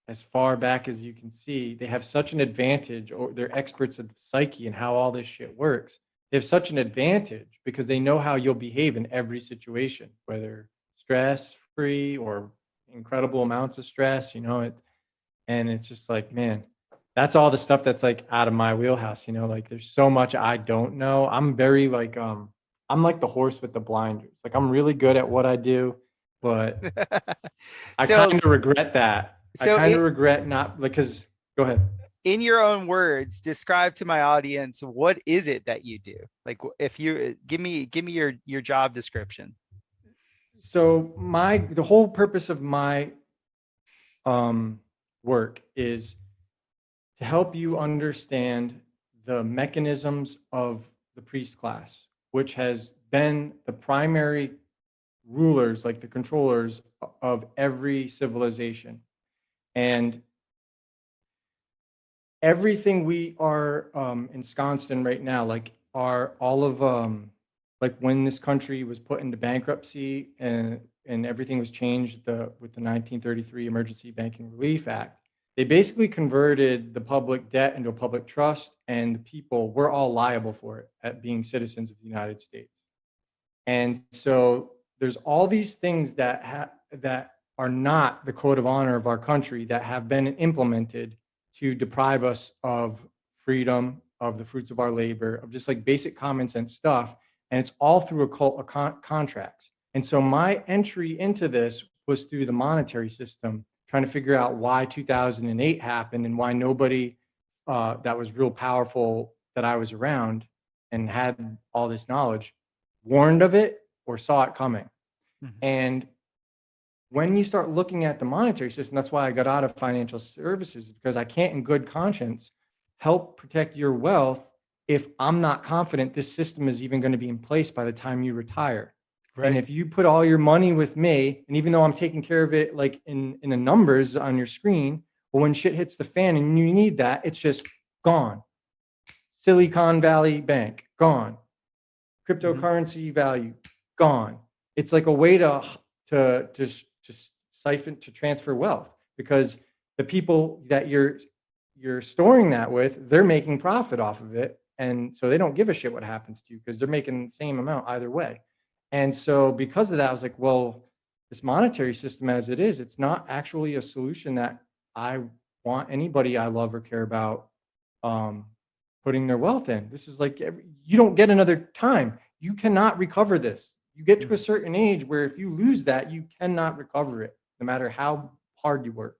as far back as you can see, they have such an advantage, or they're experts of psyche and how all this shit works. They have such an advantage because they know how you'll behave in every situation, whether stress free or incredible amounts of stress, and it's just like, man, that's all the stuff that's like out of my wheelhouse, like there's so much I don't know. I'm very like, I'm like the horse with the blinders. Like I'm really good at what I do, but I kind So of regret that. I so kind of it, regret not, because go ahead. in your own words, describe to my audience, what is it that you do? Like, if you give me your job description. So the whole purpose of my um, work is to help you understand the mechanisms of the priest class, which has been the primary rulers, like the controllers of every civilization. And everything we are ensconced in right now, like are all of like when this country was put into bankruptcy and everything was changed with the 1933 Emergency Banking Relief Act, they basically converted the public debt into a public trust, and the people were all liable for it at being citizens of the United States. And so there's all these things that are not the code of honor of our country that have been implemented to deprive us of freedom, of the fruits of our labor, of just like basic common sense stuff. And it's all through contracts. And so my entry into this was through the monetary system, trying to figure out why 2008 happened and why nobody that was real powerful that I was around and had all this knowledge warned of it or saw it coming. Mhm. And when you start looking at the monetary system, that's why I got out of financial services, because I can't in good conscience help protect your wealth if I'm not confident this system is even going to be in place by the time you retire. And Right. if you put all your money with me, and even though I'm taking care of it like in the numbers on your screen, but when shit hits the fan and you need that, it's just gone. Silicon Valley Bank, gone. Mhm. Cryptocurrency value, gone. It's like a way to siphon, to transfer wealth, because the people that you're storing that with, they're making profit off of it, and so they don't give a shit what happens to you because they're making the same amount either way. And so because of that, I was like, well, this monetary system as it is, it's not actually a solution that I want anybody I love or care about um, putting their wealth in. This is like you don't get another time. You cannot recover this. You get to a Mhm. certain age where if you lose that, you cannot recover it, no matter how hard you work.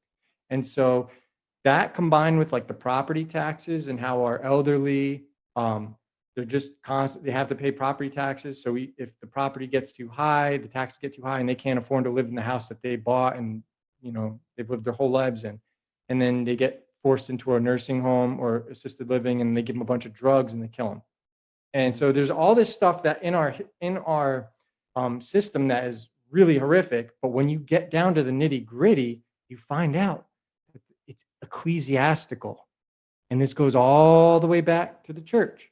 And so that combined with like the property taxes and how our elderly, they're just constantly, they have to pay property taxes. So if the property gets too high, the taxes get too high, and they can't afford to live in the house that they bought and they've lived their whole lives in, and then they get forced into a nursing home or assisted living, and they give them a bunch of drugs and they kill them. And Mhm. so there's all this stuff that in our system that is really horrific. But when you get down to the nitty gritty, you find out that it's ecclesiastical, and this goes all the way back to the church.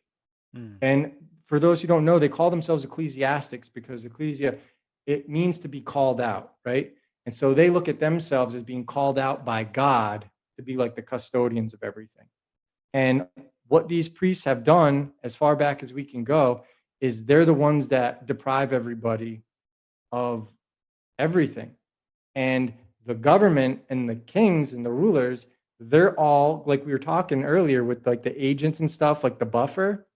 Mhm. And for those who don't know, they call themselves ecclesiastics because ecclesia, it means to be called out, right? And so they look at themselves as being called out by God to be like the custodians of everything. And what these priests have done, as far back as we can go, is they're the ones that deprive everybody of everything. And the government and the kings and the rulers, they're all, like we were talking earlier with like the agents and stuff, like the buffer.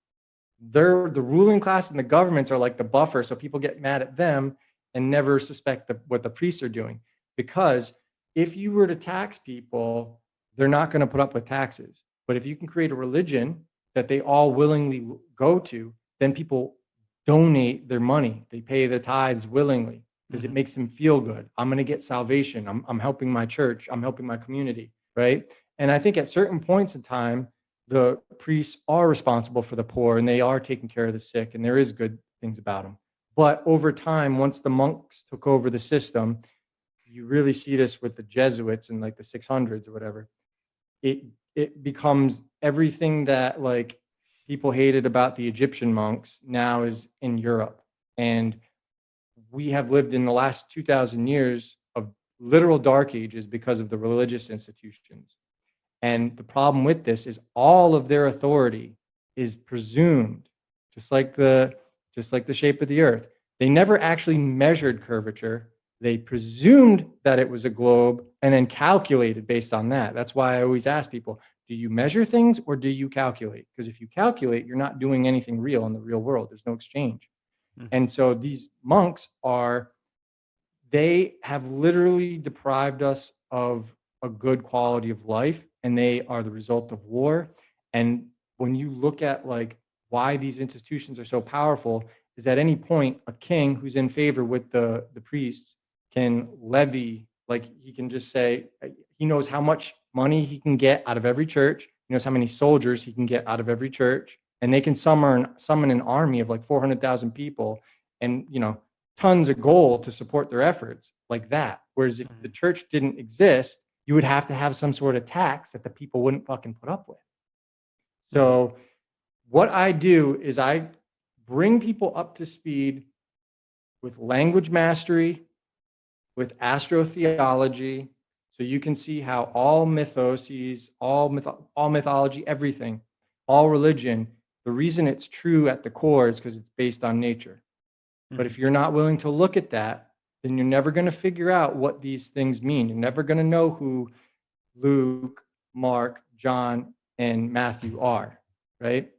They're the ruling class, and the governments are like the buffer. So people get mad at them and never suspect what the priests are doing. Because if you were to tax people, they're not going to put up with taxes. But if you can create a religion that they all willingly go to, then people donate their money. They pay the tithes willingly because it Mhm. makes them feel good. I'm going to get salvation. I'm helping my church. I'm helping my community. Right. And I think at certain points in time, the priests are responsible for the poor and they are taking care of the sick, and there is good things about them. But over time, once the monks took over the system, you really see this with the Jesuits in like the 600s or whatever. it it becomes everything that like people hated about the Egyptian monks now is in Europe. And we have lived in the last 2,000 years of literal dark ages because of the religious institutions. And the problem with this is all of their authority is presumed, just like the shape of the earth. They never actually measured curvature. They presumed that it was a globe and then calculated based on that. That's why I always ask people, do you measure things or do you calculate? Because if you calculate, you're not doing anything real in the real world. There's no exchange. And so these monks they have literally deprived us of a good quality of life, and they are the result of war. And when you look at like why these institutions are so powerful, is at any point a king who's in favor with the priests can levy, like he can just say he knows how much money he can get out of every church, he knows how many soldiers he can get out of every church, and they can summon an army of like 400,000 people, and tons of gold to support their efforts like that. Whereas if the church didn't exist, you would have to have some sort of tax that the people wouldn't fucking put up with. So what I do is I bring people up to speed with language mastery, with astrotheology, so you can see how all mythoses, all mythology, everything, all religion, the reason it's true at the core is because it's based on nature. But if you're not willing to look at that, then you're never going to figure out what these things mean. You're never going to know who Luke, Mark, John, and Matthew are, right?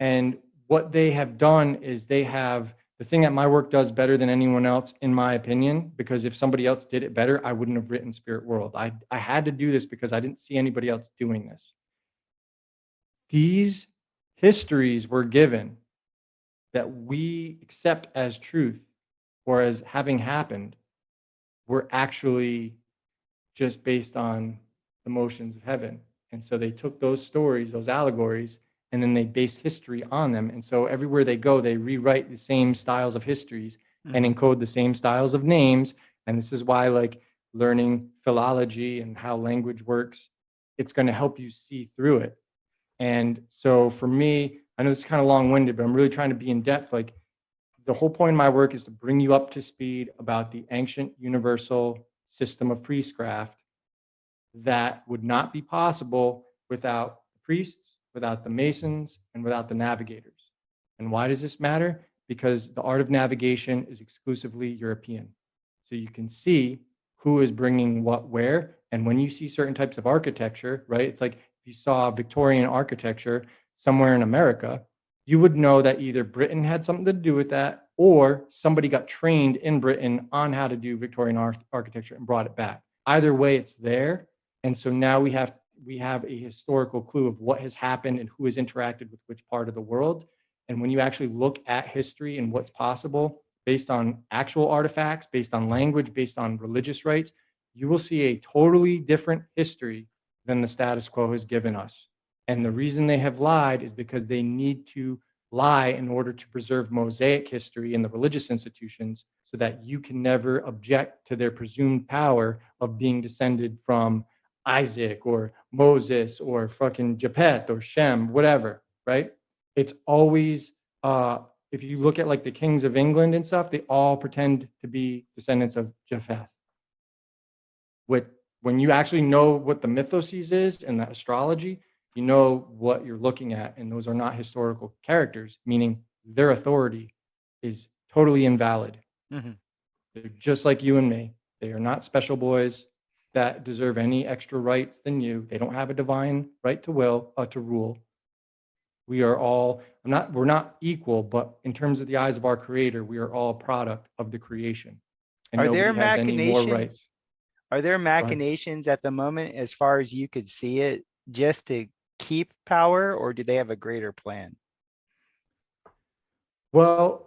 And what they have done is they have the thing that my work does better than anyone else, in my opinion, because if somebody else did it better, I wouldn't have written Spirit World. I had to do this because I didn't see anybody else doing this. These histories were given that we accept as truth or as having happened were actually just based on the motions of heaven. And so they took those stories, those allegories, and then they based history on them. And so everywhere they go, they rewrite the same styles of histories and encode the same styles of names. And this is why, like, learning philology and how language works, it's going to help you see through it. And so for me, I know this is kind of long-winded, but I'm really trying to be in depth. Like, the whole point of my work is to bring you up to speed about the ancient universal system of priestcraft that would not be possible without the priests, without the masons, and without the navigators. And why does this matter? Because the art of navigation is exclusively European. So you can see who is bringing what where. And when you see certain types of architecture, right? It's like if you saw Victorian architecture somewhere in America, you would know that either Britain had something to do with that or somebody got trained in Britain on how to do Victorian architecture and brought it back. Either way, it's there. And so now we have a historical clue of what has happened and who has interacted with which part of the world. And when you actually look at history and what's possible based on actual artifacts, based on language, based on religious rites, you will see a totally different history than the status quo has given us. And the reason they have lied is because they need to lie in order to preserve Mosaic history in the religious institutions so that you can never object to their presumed power of being descended from Isaac or Moses or fucking Japheth or Shem, whatever, right? It's always, if you look at like the kings of England and stuff, they all pretend to be descendants of Japheth. When you actually know what the mythoses is and the astrology, you know what you're looking at, and those are not historical characters, meaning their authority is totally invalid. They're just like you and me. They are not special boys that deserve any extra rights than you. They don't have a divine right to rule. We are all we're not equal, but in terms of the eyes of our creator, we are all a product of the creation. And Are there nobody has any more rights. machinations? Are there machinations at the moment, as far as you could see it, just to keep power, or do they have a greater plan? Well,